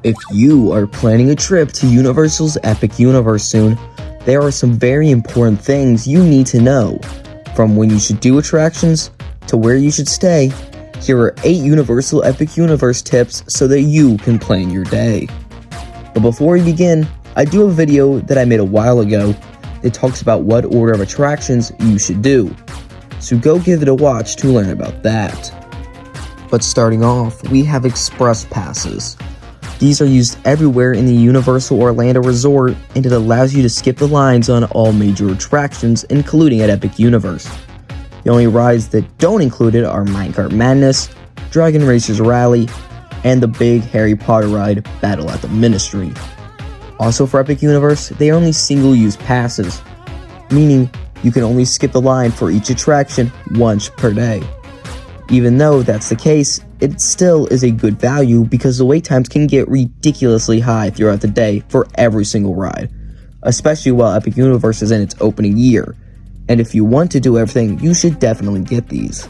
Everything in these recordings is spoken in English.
If you are planning a trip to Universal's Epic Universe soon, there are some very important things you need to know. From when you should do attractions to where you should stay, here are 8 Universal Epic Universe tips so that you can plan your day. But before we begin, I do have a video that I made a while ago that talks about what order of attractions you should do. So go give it a watch to learn about that. But starting off, we have Express Passes. These are used everywhere in the Universal Orlando Resort, and it allows you to skip the lines on all major attractions, including at Epic Universe. The only rides that don't include it are Minecart Madness, Dragon Racers Rally, and the big Harry Potter ride, Battle at the Ministry. Also for Epic Universe, they are only single-use passes, meaning you can only skip the line for each attraction once per day. Even though that's the case, it still is a good value because the wait times can get ridiculously high throughout the day for every single ride, especially while Epic Universe is in its opening year. And if you want to do everything, you should definitely get these.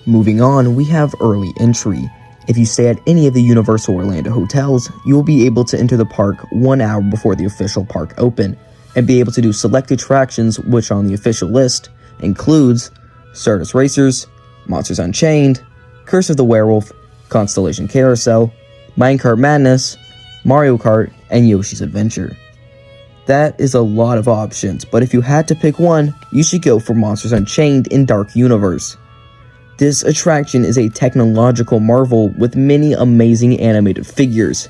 Moving on, we have Early Entry. If you stay at any of the Universal Orlando hotels, you will be able to enter the park 1 hour before the official park open, and be able to do select attractions, which on the official list includes Stardust Racers, Monsters Unchained, Curse of the Werewolf, Constellation Carousel, Minecart Madness, Mario Kart, and Yoshi's Adventure. That is a lot of options, but if you had to pick one, you should go for Monsters Unchained in Dark Universe. This attraction is a technological marvel with many amazing animated figures,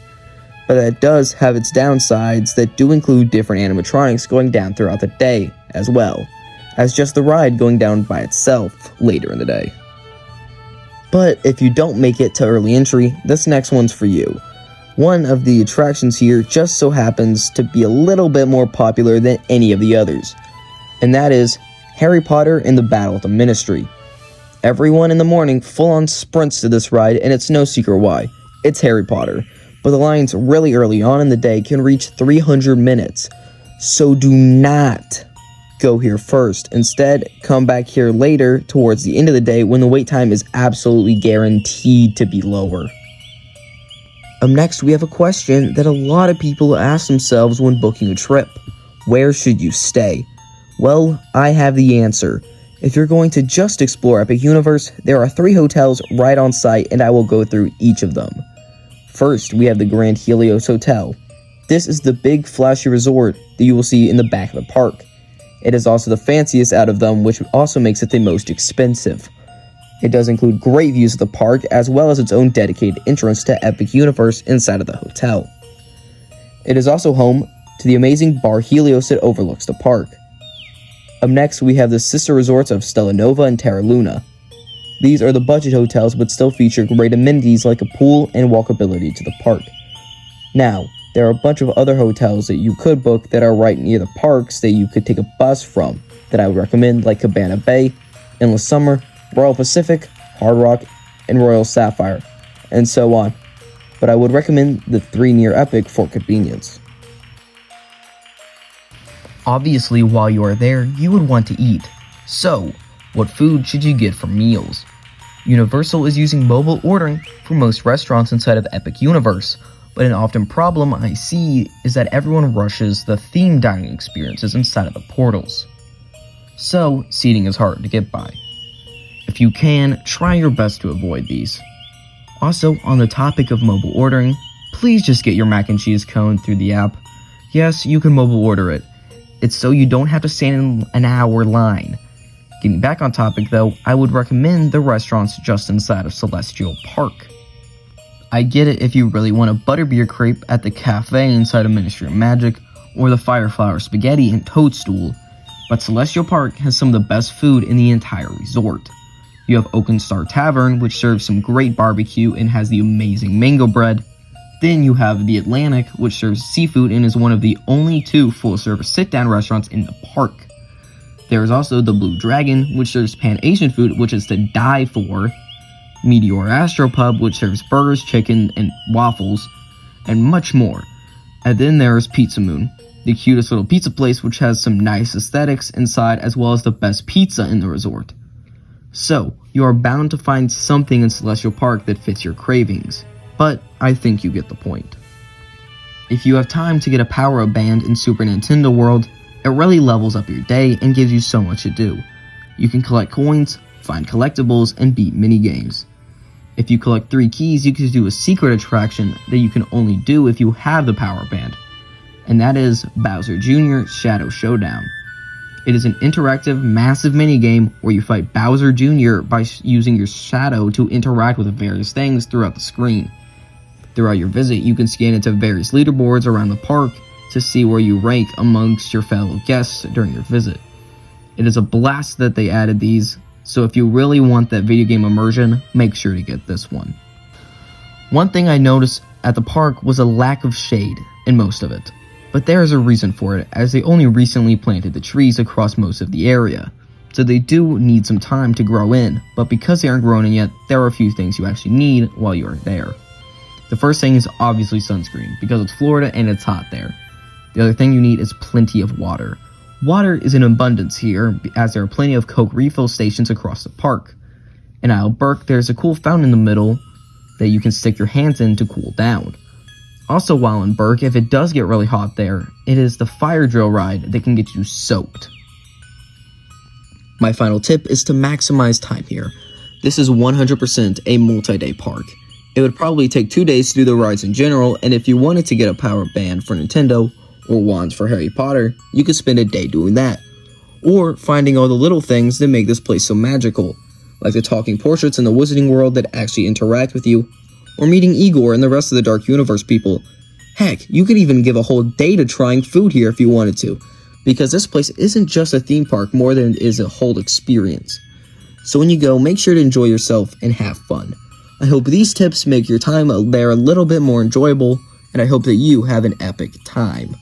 but that does have its downsides that do include different animatronics going down throughout the day as well as just the ride going down by itself later in the day. But if you don't make it to Early Entry, this next one's for you. One of the attractions here just so happens to be a little bit more popular than any of the others, and that is Harry Potter and the Battle at the Ministry. Everyone in the morning full-on sprints to this ride, and it's no secret why. It's Harry Potter, but the lines really early on in the day can reach 300 minutes, so do not go here first. Instead, come back here later towards the end of the day when the wait time is absolutely guaranteed to be lower. Up next, we have a question that a lot of people ask themselves when booking a trip. Where should you stay? Well, I have the answer. If you're going to just explore Epic Universe, there are 3 hotels right on site, and I will go through each of them. First, we have the Grand Helios Hotel. This is the big flashy resort that you will see in the back of the park. It is also the fanciest out of them, which also makes it the most expensive. It does include great views of the park, as well as its own dedicated entrance to Epic Universe inside of the hotel. It is also home to the amazing Bar Helios that overlooks the park. Up next, we have the sister resorts of Stella Nova and Terra Luna. These are the budget hotels, but still feature great amenities like a pool and walkability to the park. Now, there are a bunch of other hotels that you could book that are right near the parks that you could take a bus from that I would recommend, like Cabana Bay, Endless Summer, Royal Pacific, Hard Rock, and Royal Sapphire, and so on. But I would recommend the 3 near Epic for convenience. Obviously, while you are there, you would want to eat. So, what food should you get for meals? Universal is using mobile ordering for most restaurants inside of Epic Universe, but an often problem I see is that everyone rushes the theme dining experiences inside of the portals. So, seating is hard to get by. If you can, try your best to avoid these. Also, on the topic of mobile ordering, please just get your mac and cheese cone through the app. Yes, you can mobile order it. It's so you don't have to stand in an hour line. Getting back on topic though, I would recommend the restaurants just inside of Celestial Park. I get it if you really want a butterbeer crepe at the cafe inside of Ministry of Magic, or the Fireflower Spaghetti and Toadstool, but Celestial Park has some of the best food in the entire resort. You have Oaken Star Tavern, which serves some great barbecue and has the amazing mango bread. Then you have the Atlantic, which serves seafood and is one of the only 2 full-service sit-down restaurants in the park. There is also the Blue Dragon, which serves Pan-Asian food, which is to die for. Meteor Astropub, which serves burgers, chicken, and waffles, and much more. And then there is Pizza Moon, the cutest little pizza place which has some nice aesthetics inside as well as the best pizza in the resort. So, you are bound to find something in Celestial Park that fits your cravings. but I think you get the point. If you have time to get a power-up band in Super Nintendo World, it really levels up your day and gives you so much to do. You can collect coins, find collectibles, and beat minigames. If you collect 3 keys, you can do a secret attraction that you can only do if you have the power band, and that is Bowser Jr. Shadow Showdown. It is an interactive, massive minigame where you fight Bowser Jr. by using your shadow to interact with various things throughout the screen. Throughout your visit, you can scan into various leaderboards around the park to see where you rank amongst your fellow guests during your visit. It is a blast that they added these, so if you really want that video game immersion, make sure to get this one. One thing I noticed at the park was a lack of shade in most of it, but there is a reason for it, as they only recently planted the trees across most of the area, so they do need some time to grow in, but because they aren't grown in yet, there are a few things you actually need while you are there. The first thing is obviously sunscreen, because it's Florida and it's hot there. The other thing you need is plenty of water. Water is in abundance here, as there are plenty of Coke refill stations across the park. In Isle Burke, there's a cool fountain in the middle that you can stick your hands in to cool down. Also, while in Burke, if it does get really hot there, it is the fire drill ride that can get you soaked. My final tip is to maximize time here. This is 100% a multi-day park. It would probably take 2 days to do the rides in general, and if you wanted to get a power band for Nintendo, or wands for Harry Potter, you could spend a day doing that. Or finding all the little things that make this place so magical, like the talking portraits in the Wizarding World that actually interact with you, or meeting Igor and the rest of the Dark Universe people. Heck, you could even give a whole day to trying food here if you wanted to, because this place isn't just a theme park more than it is a whole experience. So when you go, make sure to enjoy yourself and have fun. I hope these tips make your time there a little bit more enjoyable, and I hope that you have an epic time.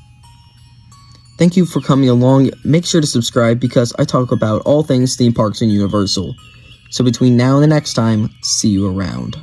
Thank you for coming along. Make sure to subscribe because I talk about all things theme parks and Universal. So between now and the next time, see you around.